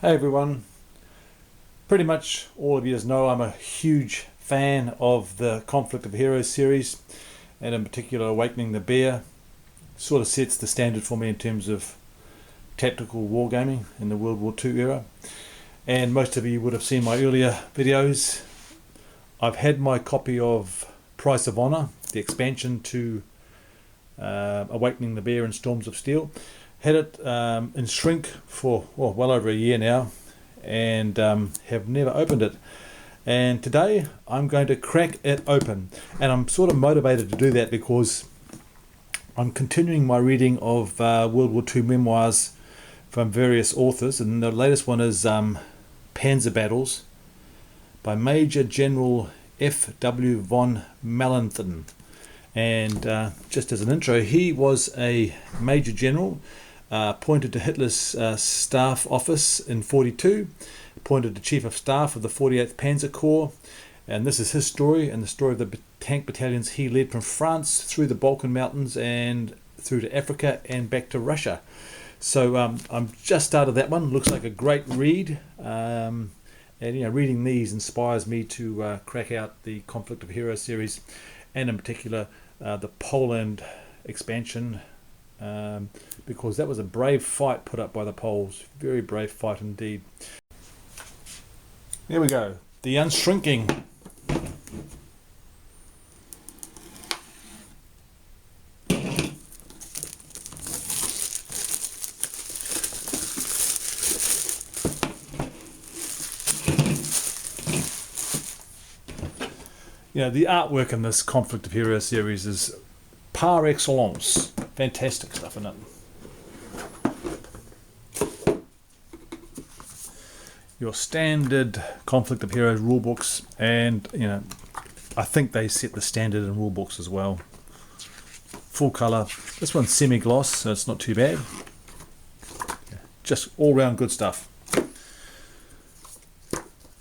Hey everyone, pretty much all of you know I'm a huge fan of the Conflict of Heroes series, and in particular Awakening the Bear. Sort of sets the standard for me in terms of tactical wargaming in the World War II era, and most of you would have seen my earlier videos. I've had my copy of Price of Honor, the expansion to Awakening the Bear and Storms of Steel. Had it in shrink for well over a year now, and have never opened it. And today I'm going to crack it open, and I'm sort of motivated to do that because I'm continuing my reading of World War II memoirs from various authors, and the latest one is Panzer Battles by Major General F.W. von Mellenthin. And just as an intro, he was a Major General appointed to Hitler's staff office in 1942, appointed to Chief of Staff of the 48th Panzer Corps, and this is his story and the story of the tank battalions he led from France through the Balkan Mountains and through to Africa and back to Russia. So I'm just started that one. Looks like a great read, and reading these inspires me to crack out the Conflict of Heroes series, and in particular the Poland expansion. Because that was a brave fight put up by the Poles. Very brave fight indeed. Here we go. The Unshrinking. The artwork in this Conflict of Heroes series is par excellence. Fantastic stuff in it. Your standard Conflict of Heroes rulebooks, and I think they set the standard in rulebooks as well. Full colour. This one's semi-gloss, so it's not too bad. Just all round good stuff.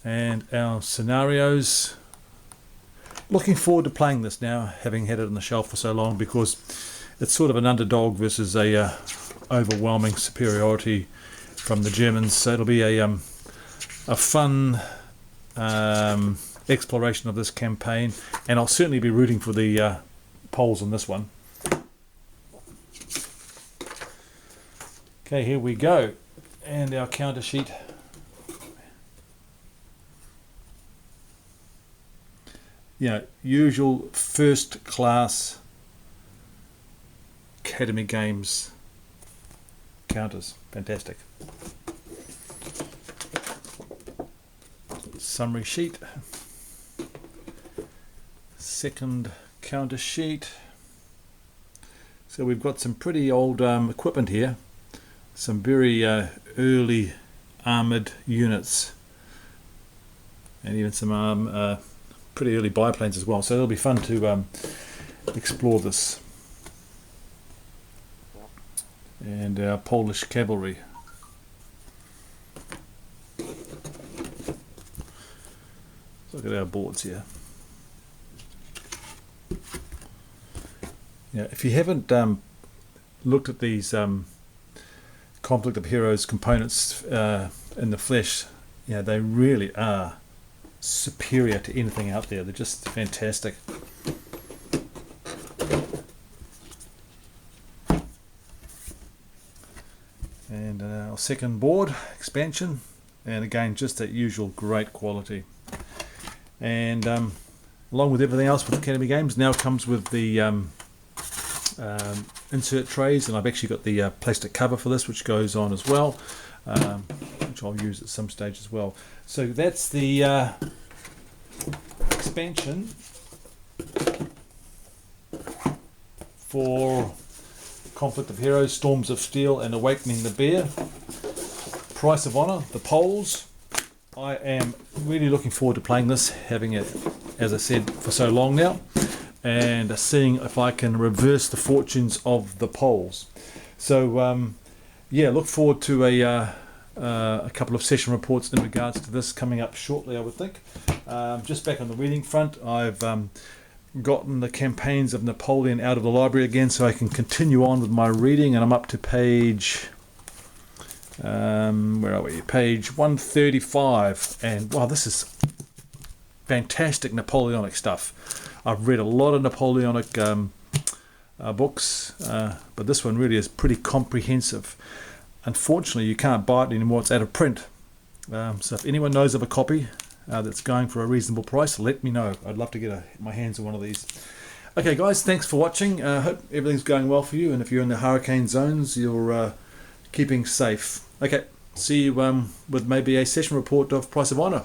And our scenarios. Looking forward to playing this now, having had it on the shelf for so long, because it's sort of an underdog versus a overwhelming superiority from the Germans. So it'll be a fun exploration of this campaign, and I'll certainly be rooting for the Poles in this one. Okay, here we go, and our counter sheet. Usual first class Academy Games counters. Fantastic. Summary sheet. Second counter sheet. So we've got some pretty old equipment here. Some very early armoured units. And even some pretty early biplanes as well. So it'll be fun to explore this. And our Polish cavalry. Look at our boards here. If you haven't looked at these Conflict of Heroes components in the flesh, they really are superior to anything out there. They're just fantastic. And our second board expansion, and again just that usual great quality. And along with everything else with Academy Games, now comes with the insert trays, and I've actually got the plastic cover for this, which goes on as well, which I'll use at some stage as well. So that's the expansion for Conflict of Heroes, Storms of Steel and Awakening the Bear. Price of Honor, the Poles. I am really looking forward to playing this, having it, as I said, for so long now, and seeing if I can reverse the fortunes of the Poles. So look forward to a couple of session reports in regards to this coming up shortly, I would think. Just back on the reading front, I've gotten the campaigns of Napoleon out of the library again, so I can continue on with my reading, and I'm up to page Where are we? Page 135. And wow, this is fantastic Napoleonic stuff. I've read a lot of Napoleonic books, but this one really is pretty comprehensive. Unfortunately, you can't buy it anymore. It's out of print. So if anyone knows of a copy that's going for a reasonable price, let me know. I'd love to get my hands on one of these. Okay, guys, thanks for watching. Hope everything's going well for you, and if you're in the hurricane zones, you're keeping safe. Okay, see you with maybe a session report of Price of Honor.